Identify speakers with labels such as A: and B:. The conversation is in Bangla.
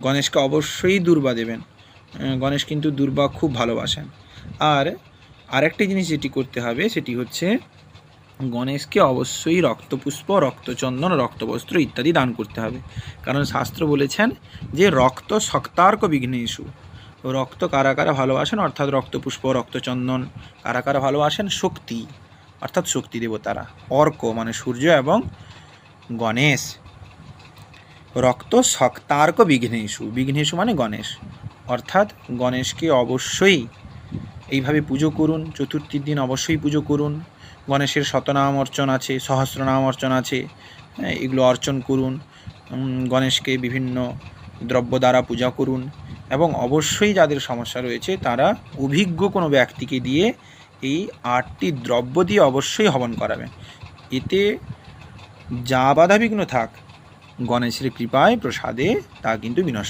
A: গণেশকে অবশ্যই দুর্বা দেবেন। গণেশ কিন্তু দুর্বা খুব ভালোবাসেন। আর আরেকটি জিনিস যেটি করতে হবে সেটি হচ্ছে গণেশকে অবশ্যই রক্তপুষ্প, রক্তচন্দন, রক্তবস্ত্র ইত্যাদি দান করতে হবে। কারণ শাস্ত্র বলেছেন যে রক্ত শক্তার্ক বিঘ্নেষু। রক্ত কারা কারা ভালোবাসেন অর্থাৎ রক্তপুষ্প, রক্তচন্দন কারা কারা ভালোবাসেন? শক্তি অর্থাৎ শক্তি দেবতারা। অর্ক মানে সূর্য এবং গণেশ। রক্ত শক্তার্ক বিঘ্নেষু, বিঘ্নেষু মানে গণেশ, অর্থাৎ গণেশকে অবশ্যই এইভাবে পুজো করুন। চতুর্থীর দিন অবশ্যই পুজো করুন। গণেশের শতনাম অর্চন আছে, সহস্রনাম অর্চন আছে, এগুলো অর্চন করুন। গণেশকে বিভিন্ন দ্রব্য দ্বারা পূজা করুন এবং অবশ্যই যাদের সমস্যা রয়েছে তারা অভিজ্ঞ কোনো ব্যক্তিকে দিয়ে এই 8টি দ্রব্য দিয়ে অবশ্যই হবন করাবেন। এতে যা বাধাবিঘ্ন থাক গণেশের কৃপায় প্রসাদে তা কিন্তু বিনষ্ট